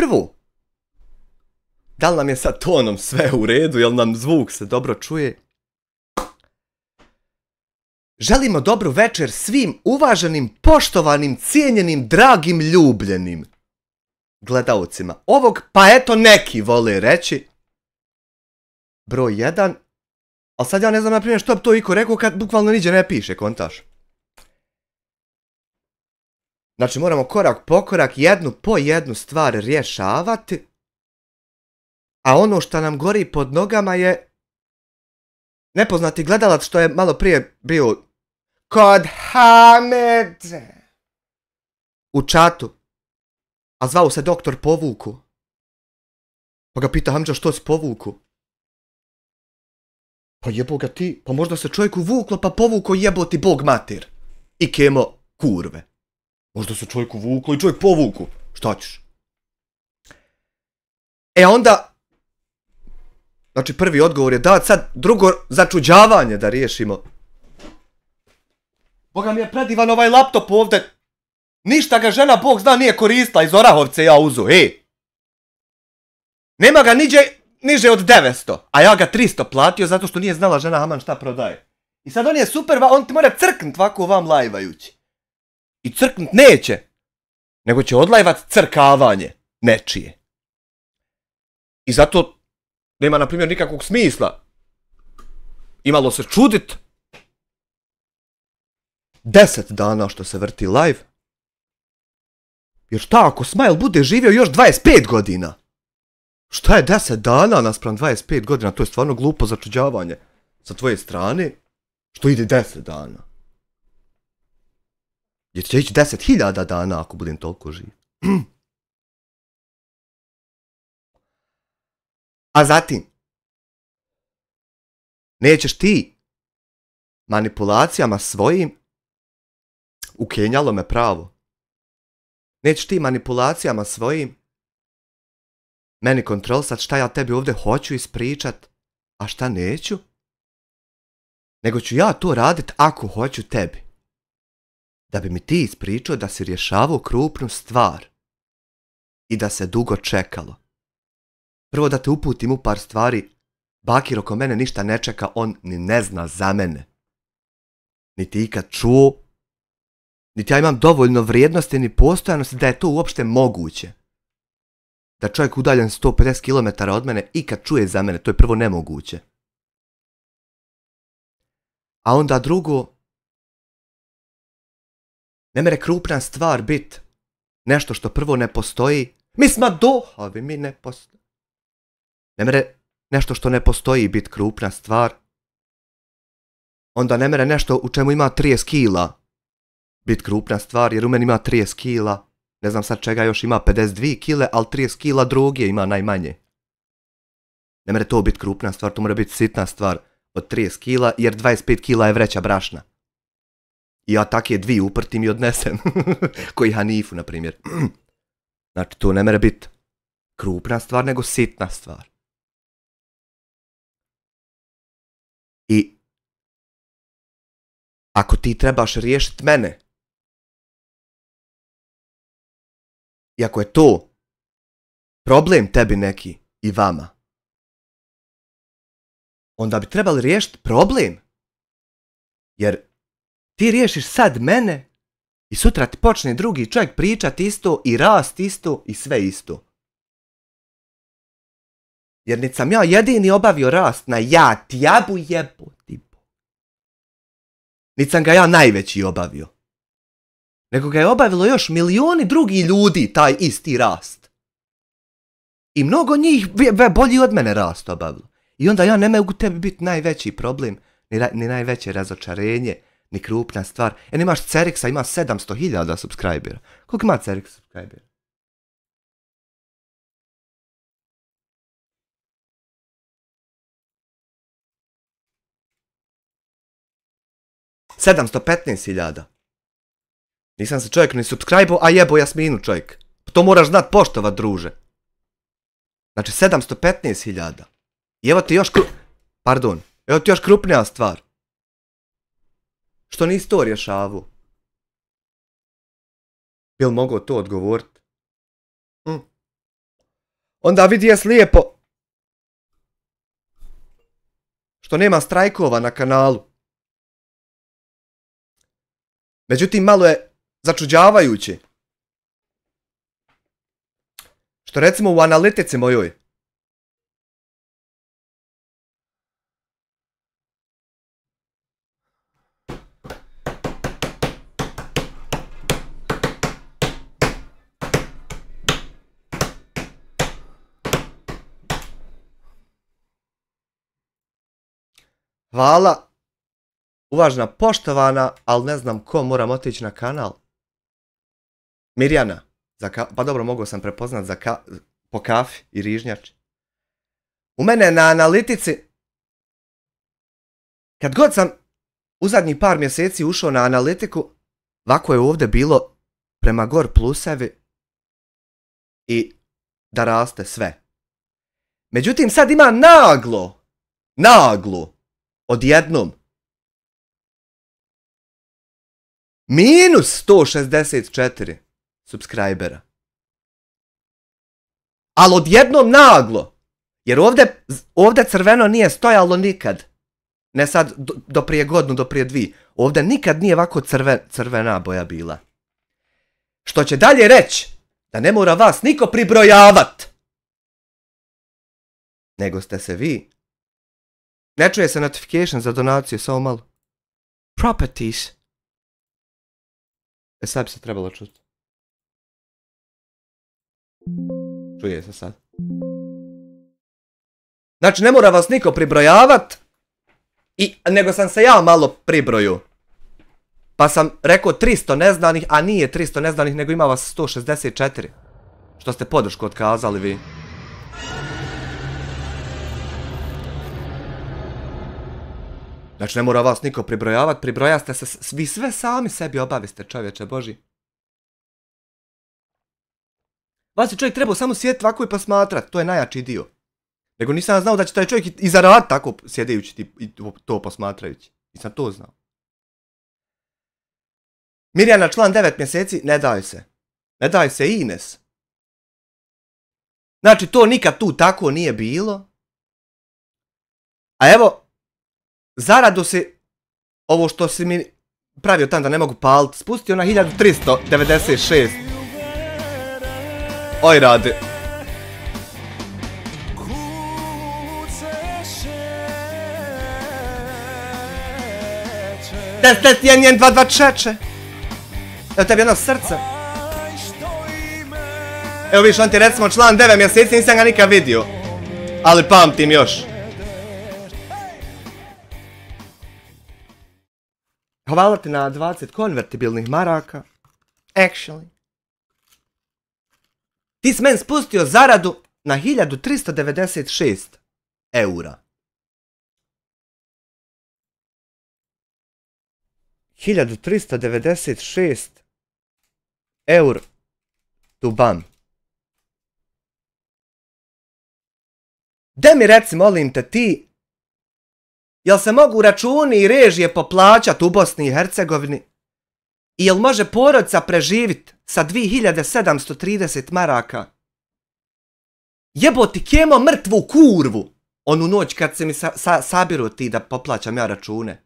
prvo, da li nam je sa tonom sve u redu, jel nam zvuk se dobro čuje? Želimo dobru večer svim uvaženim, poštovanim, cijenjenim, dragim, ljubljenim gledalcima ovog, pa eto neki vole reći, broj 1, ali sad ja ne znam na primjer što bi to iko rekao kad bukvalno niđe ne piše, kontaš. Znači moramo korak po korak, jednu po jednu stvar rješavati, a ono što nam gori pod nogama je nepoznati gledalac što je malo prije bio kod Hamede u čatu, a zvao se doktor Povuku. Pa ga pita Hamđa što si povuku? Pa jebo ga ti, pa možda se čovjeku vuklo pa povuko jebo ti bog mater. I kemo kurve. Možda se čovjeku vuklo i čovjek povuku. Šta ćeš? E onda, znači prvi odgovor je da, sad drugo začuđavanje da riješimo. Boga mi je predivan ovaj laptop ovdje. Ništa ga žena, Bog zna, nije koristila, iz Orahovce ja uzu, Nema ga niže od 900, a ja ga 300 platio zato što nije znala žena Haman šta prodaje. I sad on je super, on ti mora crknut ovako vam lajvajući. I crknut neće, nego će odlajvat crkavanje nečije. I zato nema, na primjer, nikakvog smisla imalo se čudit 10 dana što se vrti live. Jer šta ako Smile bude živio još 25 godina? Šta je 10 dana naspram 25 godina? To je stvarno glupo začuđavanje sa tvoje strane. Što ide 10 dana? Jer će ići 10.000 dana ako budem toliko živ. A zatim, nećeš ti manipulacijama svojim, ukenjalo me pravo, nećeš ti manipulacijama svojim meni kontrolisat šta ja tebi ovdje hoću ispričat, a šta neću, nego ću ja to radit ako hoću tebi. Da bi mi ti ispričao da si rješavao krupnu stvar i da se dugo čekalo. Prvo da te uputim u par stvari, Bakir oko mene ništa ne čeka, on ni ne zna za mene. Niti ikad čuo, niti ja imam dovoljno vrijednosti ni postojanosti da je to uopšte moguće. Da čovjek udaljen 150 km od mene ikad čuje za mene, to je prvo nemoguće. A onda drugo, ne mere krupna stvar bit nešto što prvo ne postoji. Mi smo dohavi, mi ne postoji. Ne mere nešto što ne postoji bit krupna stvar. Onda ne mere nešto u čemu ima 30 kila bit krupna stvar, jer u meni ima 30 kila. Ne znam sad čega još ima 52 kile, ali 30 kila droge ima najmanje. Ne mere to bit krupna stvar, to mora biti sitna stvar od 30 kila, jer 25 kila je vreća brašna. I ja takje dvije uprtim i odnesem. Koji Hanifu, na primjer. Znači, to ne mere biti krupna stvar, nego sitna stvar. I ako ti trebaš riješiti mene, i ako je to problem tebi neki i vama, onda bi trebali riješiti problem. Jer ti riješiš sad mene i sutra ti počne drugi čovjek pričat isto i rast isto i sve isto. Jer niti sam ja jedini obavio rast na ja tjabu jeboti. Niti sam ga ja najveći obavio. Nego ga je obavilo još milijoni drugih ljudi taj isti rast. I mnogo njih bolji od mene rast obavilo. I onda ja ne mogu tebi biti najveći problem, ni najveće razočarenje, ni krupna stvar. Imaš Ceriksa, ima 700.000 subscribera. Koliko ima Cerix subscribera? $715.000. Nisam se čovjek ni subscribe-o, a jebo Jasminu čovjek. To moraš znat poštovat, druže. Znači 715.000. I evo ti još evo ti još krupnija stvar. Što nisi to rješavao? Bil mogo to odgovorit? onda vidi jes lijepo što nema strajkova na kanalu. Međutim, malo je začuđavajuće što recimo u analitici mojoj hvala, uvažena, poštovana, ali ne znam ko, moram otići na kanal. Mirjana, pa dobro, mogao sam prepoznat po kafi i rižnjači. U mene na analitici, kad god sam u zadnjih par mjeseci ušao na analitiku, ovako je ovdje bilo prema gor plusevi i da raste sve. Međutim, sad ima naglo, odjednom, minus 164 subscribera. Ali odjednom naglo, jer ovdje crveno nije stojalo nikad. Ne sad do prije godinu, do prije dvije. Ovdje nikad nije ovako crvena boja bila. Što će dalje reći da ne mora vas niko pribrojavat. Nego ste se vi. Ne čuje se notification za donaciju, samo malo. Properties. Sad bi se trebalo čuti. Čuje se sad. Znači, ne mora vas niko pribrojavat. Nego sam se ja malo pribroju. Pa sam rekao 300 neznanih, a nije 300 neznanih, nego ima vas 164. Što ste podršku otkazali vi. Znači, ne mora vas niko pribrojavat, pribrojaste se, vi sve sami sebi obaviste, čovječe Boži. Vas je čovjek trebao samo sjediti ovako i posmatrat, to je najjači dio. Nego nisam znao da će taj čovjek i zaraditi tako sjedajući i to posmatrajući. Nisam to znao. Mirjana, član 9 mjeseci, ne daj se. Ne daj se Ines. Znači, to nikad tu tako nije bilo. A evo, zaradu si, ovo što si mi pravio tam da ne mogu palit, spustio na 1396. Oj, radi. Test 1, 2, 2, čeče. Evo tebi jedno srce. Evo viš, on ti recimo član 9 mjeseci, nisam ga nikad vidio. Ali pamtim još. Hvala ti na 20 konvertibilnih maraka. Actually. Ti si meni spustio zaradu na 1396 eura. 1396 eur tu bam. De mi reci, molim te, ti, jel se mogu računi i režije poplaćat u Bosni i Hercegovini? I jel može porodica preživit sa 2730 maraka? Jeboti kemo mrtvu kurvu onu noć kad se mi sabiru ti da poplaćam ja račune.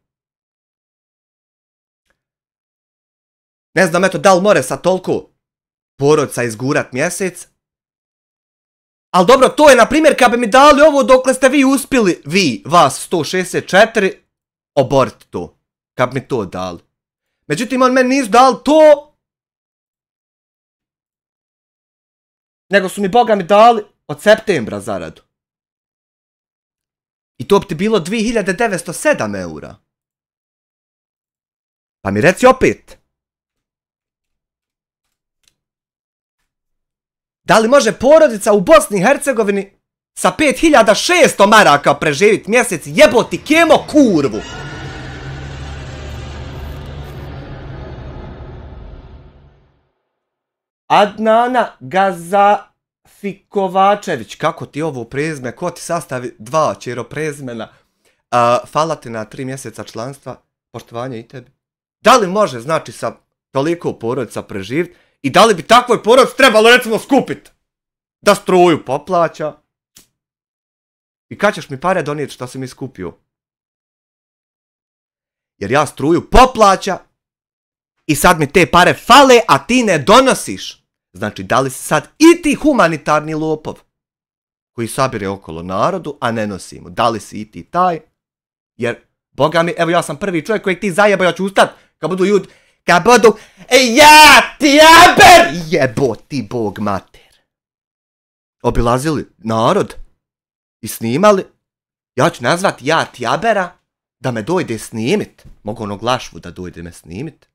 Ne znam, eto, da li more sa toliko porodica izgurat mjesec? Ali dobro, to je, na primjer, kad bi mi dali ovo dokle ste vi uspjeli, vas 164, oboriti to. Kad bi mi to dali. Međutim, on meni nisu dali to, nego su mi, boga mi, dali od septembra zaradu. I to bi ti bilo 2907 eura. Pa mi reci opet. Da li može porodica u Bosni i Hercegovini sa 5600 maraka preživjeti mjesec? Jeboti kemo kurvu! Adnana Gazafikovačević, kako ti ovo prezime, ko ti sastavi 2 čero prezimena? Hvala ti na 3 mjeseca članstva, poštovanje i tebi. Da li može, znači, sa toliko porodica preživjeti? I da li bi takvoj porodici trebalo, recimo, skupiti da struju poplaća. I kad ćeš mi pare donijeti što si mi skupio? Jer ja struju poplaća i sad mi te pare fale, a ti ne donosiš. Znači, da li si sad i ti humanitarni lopov koji sabire okolo narodu, a ne nosi mu? Da li si i ti taj? Jer, boga mi, evo ja sam prvi čovjek kojeg ti zajeba, ja ću ustat, kad budu ljudi, kad budu, ja ti jeber, jebo ti bog mater. Obilazili narod i snimali, ja ću nazvat ja ti jabera da me dojde snimit. Mogu ono glašvu da dojde me snimit.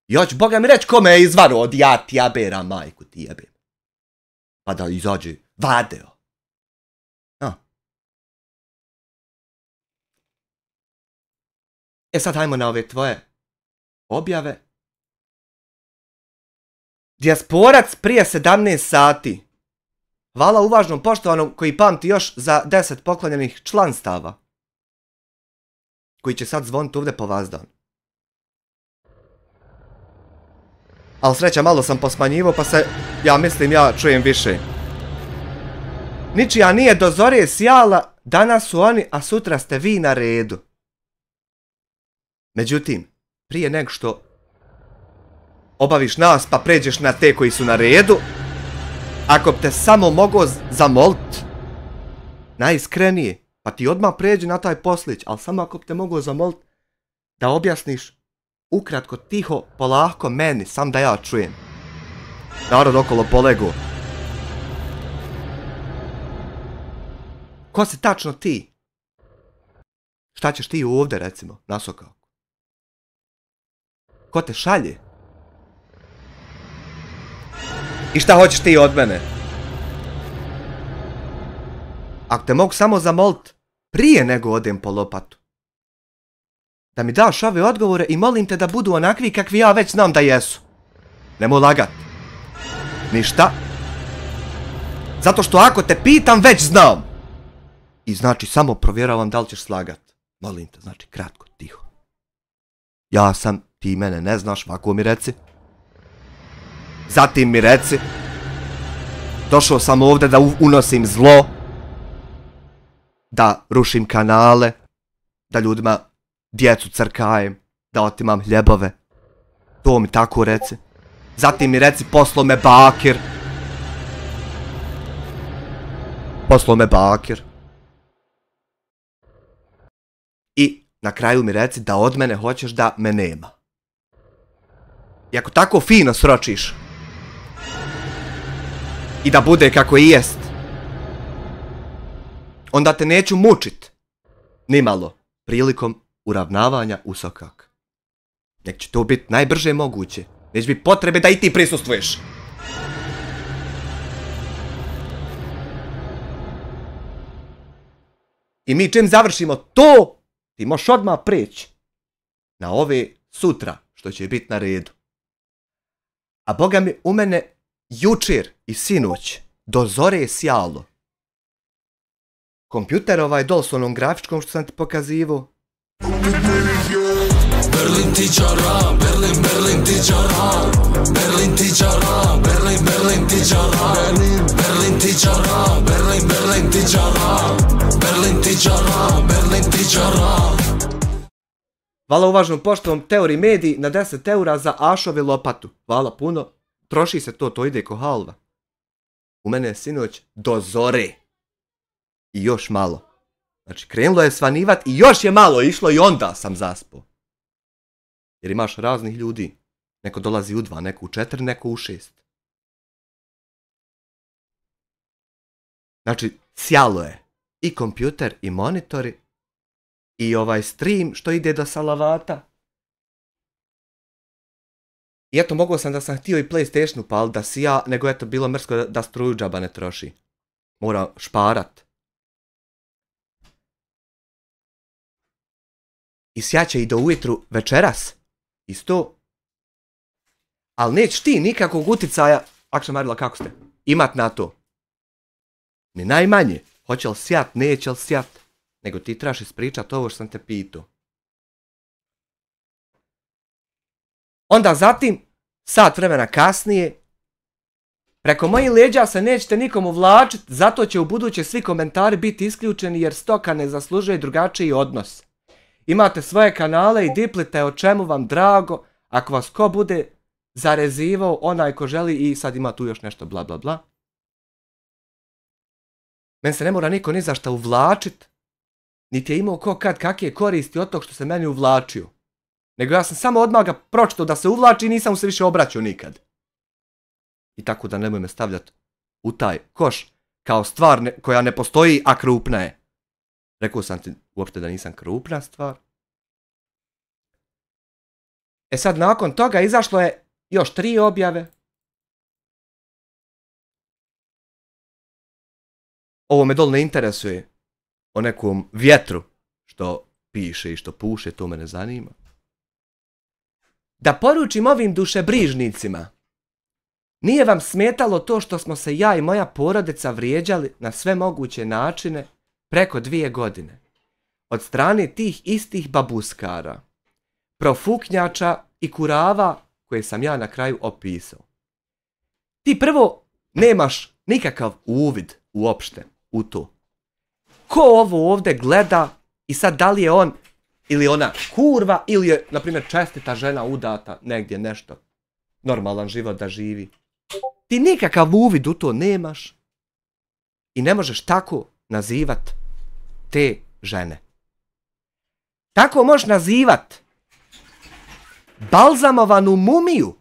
Ja ću, boga mi reći, kome je izvaro od ja ti jabera, majku ti jebem. Pa da izađe vadeo. E sad hajmo na ove tvoje objave. Dijasporac prije 17 sati. Hvala uvažnom poštovanom koji pamti još za 10 poklonjenih članstava. Koji će sad zvoniti ovdje po vazdan. Ali sreća, malo sam posmanjivo pa se, ja mislim, ja čujem više. Ničija nije do zore sjala, danas su oni, a sutra ste vi na redu. Međutim, prije nego što obaviš nas pa pređeš na te koji su na redu, ako bi te samo mogao zamolit, najiskrenije, pa ti odmah pređi na taj poslić, ali samo ako bi te mogao zamolit da objasniš ukratko, tiho, polako meni, sam da ja čujem. Narod okolo polego. Ko si tačno ti? Šta ćeš ti ovdje, recimo, na Sokaku? Ko te šalje? I šta hoćeš ti od mene? Ako te mogu samo zamolit prije nego odem po lopatu, da mi daš ove odgovore i molim te da budu onakvi kakvi ja već znam da jesu. Nemoj lagat. Ništa. Zato što ako te pitam već znam. I znači samo provjeravam da li ćeš slagat. Molim te, znači kratko, tiho. Ja sam, ti mene ne znaš, ovako mi reci. Zatim mi reci. Došao sam ovdje da unosim zlo. Da rušim kanale. Da ljudima djecu crkajem. Da otimam hljebove. To mi tako reci. Zatim mi reci, poslo me bakir. Poslo me bakir. I na kraju mi reci da od mene hoćeš da me nema. I ako tako fino sročiš i da bude kako i jest, onda te neću mučit nimalo prilikom uravnavanja u Sokak. Nek će to biti najbrže moguće. Neće biti potrebe da i ti prisustvuješ. I mi čim završimo to, ti možeš odmah preći na ove sutra što će biti na redu. A boga mi, u mene jučer i sinoć do zore je sjalo. Kompjuter ovaj dol s onom grafičkom što sam ti pokazivao. Berlin tičara, Berlin tičara, Berlin tičara, Berlin tičara, Berlin tičara, Berlin tičara, Berlin tičara, Berlin tičara. Hvala uvažnom poštovom Teori Mediji na 10 eura za Ašovi lopatu. Hvala puno. Troši se to ide ko halva. U mene je sinoć do zore. I još malo. Znači krenulo je svanivat i još je malo išlo i onda sam zaspao. Jer imaš raznih ljudi. Neko dolazi u 2, neko u 4, neko u 6. Znači, sjalo je. I kompjuter, i monitori, i ovaj stream što ide do salavata. I eto, mogao sam da sam htio i PlayStation upal da si ja, nego eto, bilo mrsko da struju džaba ne troši. Mora šparat. I sjaće i do ujutru večeras. Isto. Ali nećeš ti nikakvog uticaja, Akša Marila, kako ste, imat na to. Ni najmanje. Hoće li sjat, neće li sjat. Nego ti trebaš ispričat ovo što sam te pitao. Onda zatim, sat vremena kasnije, Preko mojih leđa se nećete nikom uvlačiti, zato će u buduće svi komentari biti isključeni jer stoka ne zaslužuje drugačiji odnos. Imate svoje kanale i diplite o čemu vam drago, ako vas ko bude zarezivao, onaj ko želi i sad ima tu još nešto bla bla bla. Meni se ne mora niko ni za šta uvlačit, niti je imao ko kad kakve koristi od tog što se meni uvlačio. Nego ja sam samo odmah ga pročitao da se uvlači i nisam mu se više obraćao nikad. I tako da nemoj me stavljati u taj koš kao stvar koja ne postoji, a krupna je. Rekao sam ti uopšte da nisam krupna stvar. E sad nakon toga izašlo je još 3 objave. Ovo me dol ne interesuje o nekom vjetru što piše i što puše, to me ne zanima. Da poručim ovim dušebrižnicima, nije vam smetalo to što smo se ja i moja porodica vrijeđali na sve moguće načine preko 2 godine. Od strane tih istih babuskara, profuknjača i kurava koje sam ja na kraju opisao. Ti prvo nemaš nikakav uvid uopšte u to. Ko ovo ovdje gleda i sad da li je on ili ona kurva ili je, na primjer, čestita žena udata negdje nešto, normalan život da živi. Ti nikakav uvid u to nemaš i ne možeš tako nazivat te žene. Tako možeš nazivat balzamovanu mumiju,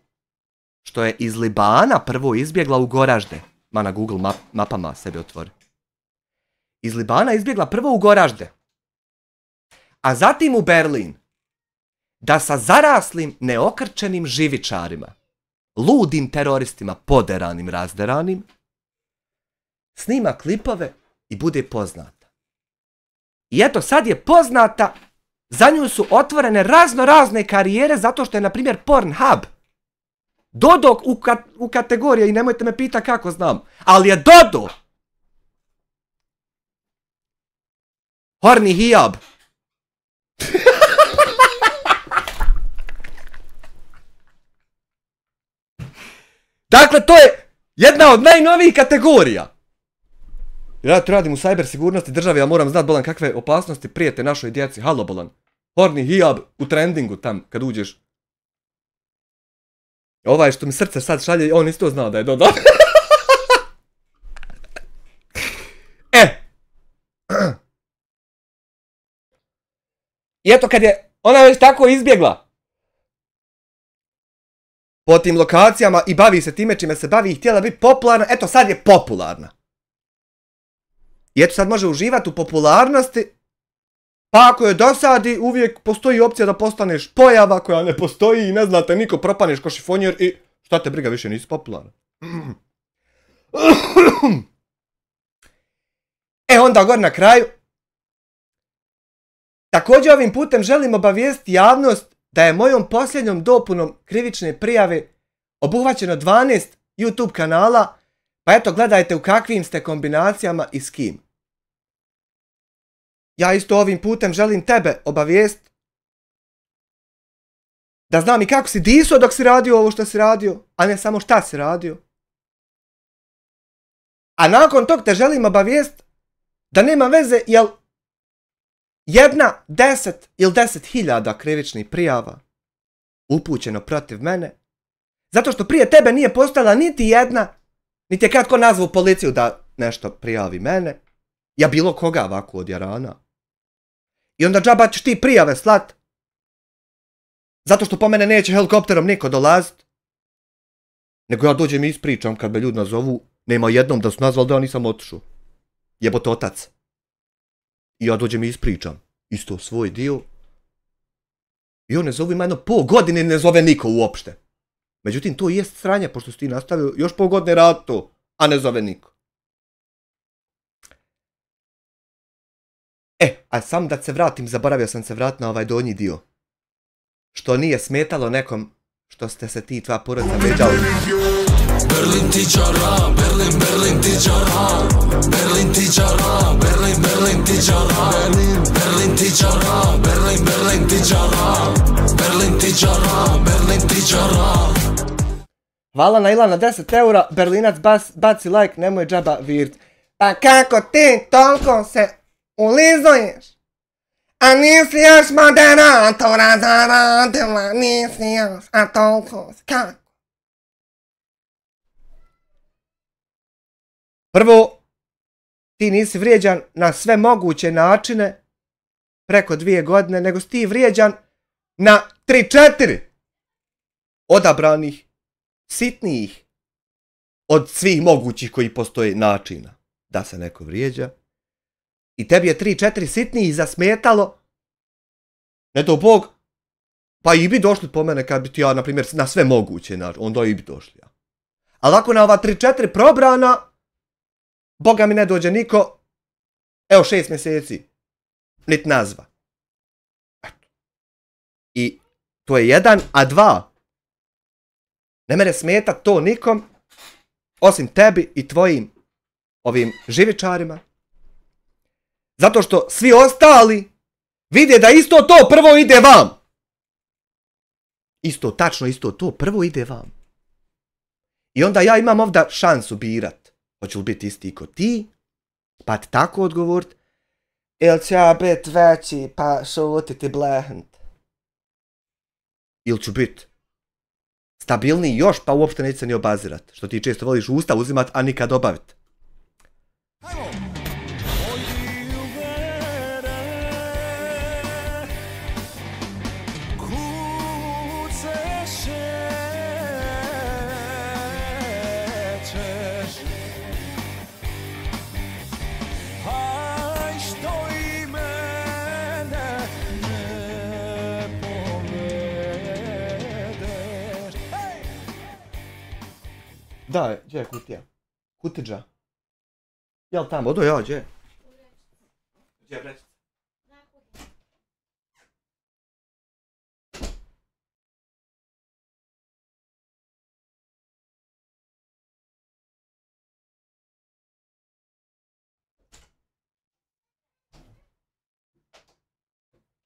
što je iz Libana prvo izbjegla u Goražde. Ma na Google mapama sebi otvori. Iz Libana izbjegla prvo u Goražde, a zatim u Berlin, da sa zaraslim, neokrčenim živičarima, ludim teroristima, poderanim, razderanim, snima klipove i bude poznata. I eto sad je poznata, za nju su otvorene razne karijere zato što je, na primjer, Pornhub dodao u kategorije i nemojte me pita kako znam, ali je dodao Horny hijab. Dakle, to je jedna od najnovijih kategorija. Ja tu radim u cyber sigurnosti države, ja moram znat bolan kakve opasnosti prijete našoj djeci. Halo bolan. Horny hijab u trendingu tam kad uđeš. Ovaj što mi srce sad šalje, on isto znao da je dodao. I eto kad je ona već tako izbjegla po tim lokacijama i bavi se time čime se bavi i htjela biti popularna, eto sad je popularna. I eto sad može uživati u popularnosti, pa ako je dosadi uvijek postoji opcija da postaneš pojava koja ne postoji i ne znate niko, propaneš ko šifonjer i šta te briga, više nisi popularna. E onda gore na kraju, također ovim putem želim obavijestiti javnost da je mojom posljednjom dopunom krivične prijave obuhvaćeno 12 YouTube kanala, pa eto gledajte u kakvim ste kombinacijama i s kim. Ja isto ovim putem želim tebe obavijestiti da znam i kako si disao dok si radio ovo što si radio, a ne samo šta si radio. A nakon tog te želim obavijestiti da nema veze jel 1, 10 ili 10.000 krivičnih prijava upućeno protiv mene, zato što prije tebe nije postojala niti jedna, niti je kad ko nazvao policiju da nešto prijavi mene, ja bilo koga ovako od jarana. I onda džaba ćeš ti prijave slat, zato što po mene neće helikopterom niko dolazit, nego ja dođem i ispričam kad me ljudi nazovu, nema jednom da su nazvali da ja nisam otišao. Jebote otac. I ja dođem i ispričam isto svoj dio. I on ne zove, ima 1,5 godine i ne zove niko uopšte. Međutim, to jest sranje, pošto si ti nastavio još 0,5 godine raditi to, a ne zove niko. A sam da se vratim, zaboravio sam se vratiti na ovaj donji dio. Što nije smetalo nekom što ste se ti tva porodica veđali. Berlin tičara, Berlin, Berlin tičara, Berlin tičara, Berlin, Berlin tičara, Berlin tičara, Berlin, Berlin tičara, Berlin tičara, Berlin tičara. Hvala na Ilana 10 eura, Berlinac baci like, nemoj džaba virt. Pa kako ti toliko se ulizuješ? A nisi još moderatora zaradila, nisi još, a toliko, kako? Prvo, ti nisi vrijeđan na sve moguće načine preko 2 godine, nego si ti vrijeđan na 3-4 odabranih, sitnijih od svih mogućih koji postoje načina da se neko vrijeđa. I tebi je 3-4 sitnijih zasmetalo, ne do Bog, pa i bi došli po mene kad bi ti ja, na primjer, na sve moguće načine, onda i bi došli ja. Ali ako na ova 3-4 probrana, Boga mi ne dođe niko, evo 6 mjeseci, nit nazva. Eto. I to je 1, a 2, ne mere smeta to nikom, osim tebi i tvojim ovim živičarima. Zato što svi ostali vide da isto to prvo ide vam. Isto, tačno isto to prvo ide vam. I onda ja imam ovdje šansu birat. Hoću li biti isti ko ti, pa ti tako odgovorit, ili ću ja biti veći, pa šutiti blehnt. Ili ću biti stabilniji još, pa uopšte neće se ni obazirat. Što ti često voliš usta uzimat, a nikad obavit. Da, gdje je kutija? Kutidža. Jel tamo? Odo ja, gdje? Gdje je vrećica?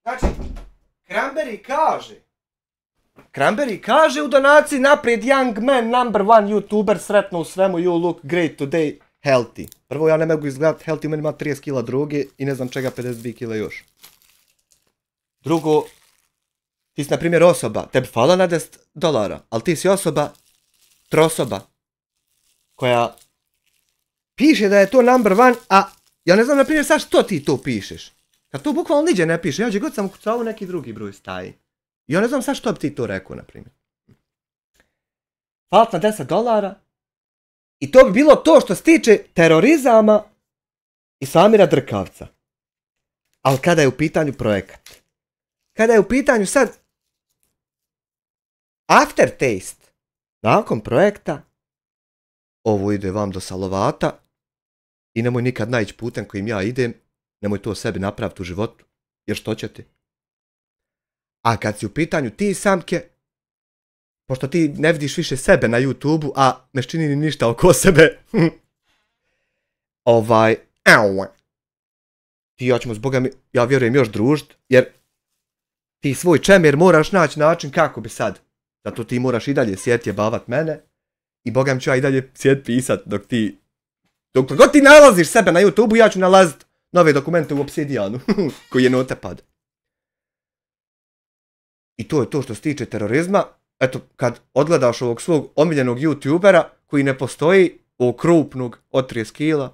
Znači, Cranberry kaže u donaciji naprijed young man number 1 youtuber, sretno u svemu, you look great today, healthy. Prvo, ja ne mogu izgledati healthy, meni ima 30 kila droge i ne znam čega 52 kila još. Drugo, ti si na primjer osoba, tebi fala na $10, ali ti si osoba, trosoba, koja piše da je to number 1, a ja ne znam na primjer sad što ti to pišeš. Kad to bukvalno niđe ne piše, ja gdje god sam ukucao neki drugi broj staji. I ja ne znam sad što bi ti to rekao, na primjer. Falt na $10. I to bi bilo to što se tiče terorizama i Samira Drkavca. Ali kada je u pitanju projekat? Kada je u pitanju sad aftertaste nakon projekta, ovo ide vam do salovata i nemoj nikad naići putem kojim ja idem, nemoj to sebi napraviti u životu, jer što će ti? A kad si u pitanju ti samke, pošto ti ne vidiš više sebe na YouTube-u, a ne čini ni ništa oko sebe, ti ja ćemo zboga mi, ja vjerujem još družit, jer ti svoj čemer moraš naći način kako bi sad. Zato ti moraš i dalje sjeti jebavat mene i boga mi ću ja i dalje sjeti pisat dok god ti nalaziš sebe na YouTube-u, ja ću nalazit nove dokumente u Obsidianu, koji je Notepad. I to je to što se tiče terorizma. Eto, kad odgledaš ovog svog omiljenog youtubera koji ne postoji, ovog krupnog od 30 kila.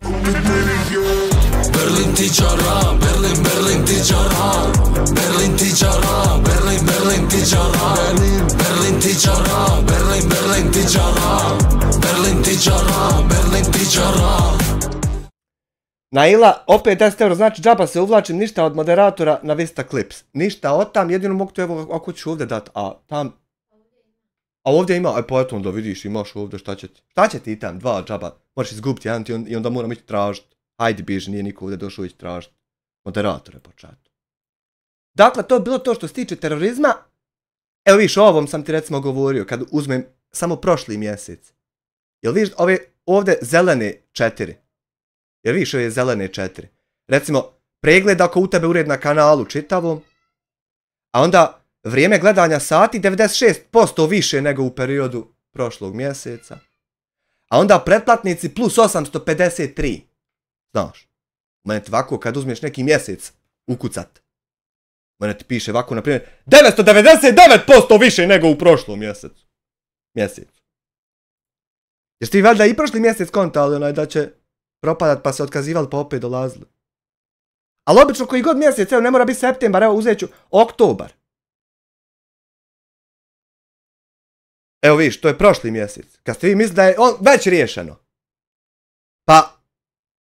Berlin tičara, Berlin tičara, Berlin tičara, Berlin tičara, Berlin tičara, Berlin tičara, Berlin tičara, Berlin tičara. Naila, opet 10 euro, znači džaba se uvlačim, ništa od moderatora na Vista Clips. Ništa od tam, jedino mogu to evo ako ću ovdje dati, a tam... A ovdje ima, aj pa eto onda vidiš, imaš ovdje, šta će ti? Šta će ti tam, 2 džaba, možeš izgubiti jedan ti i onda moram ići tražiti. Hajde biži, nije niko ovdje došao ići tražiti. Moderatore po čatu. Dakle, to je bilo to što se tiče terorizma. Evo viš, o ovom sam ti recimo govorio, kad uzmem samo prošli mjesec. Jel viš ove ovdje zelene 4? Jer viš ove zelene 4. Recimo, pregled ako u tebe ured na kanalu čitavom, a onda vrijeme gledanja sati 96% više nego u periodu prošlog mjeseca. A onda pretplatnici plus 853. Znaš, mene ti ovako kad uzmeš neki mjesec ukucat. Mene ti piše ovako, na primjer, 999% više nego u prošlom mjesecu. Jer ste vi valjda i prošli mjesec kontali onaj da će propadat pa se otkazivali pa opet dolazili. Ali obično koji god mjesec, evo ne mora biti septembar, evo uzet ću oktobar. Evo vidiš, to je prošli mjesec. Kad ste vi mislili da je on već riješeno. Pa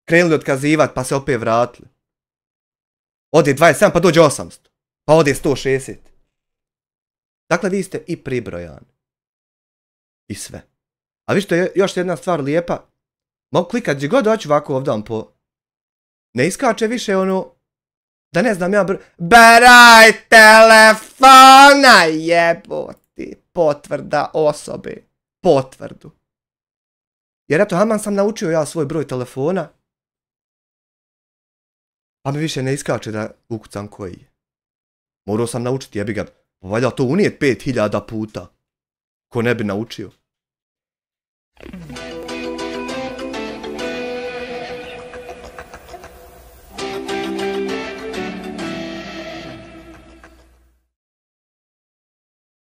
krenuli otkazivati pa se opet vratili. Ode 27 pa dođe 800. Pa ode 160. Dakle vi ste i pribrojani. I sve. A vi što je još jedna stvar lijepa. Mogu klikat gdje god doći ovako ovdje po... Ne iskače više ono... Da ne znam ja broj telefona jeboti. Potvrda osobe. Potvrdu. Jer eto, aman sam naučio ja svoj broj telefona. Pa mi više ne iskače da ukucam koji je. Morao sam naučiti, jebi ga. Valjda to unijet 5000 puta. Ko ne bi naučio.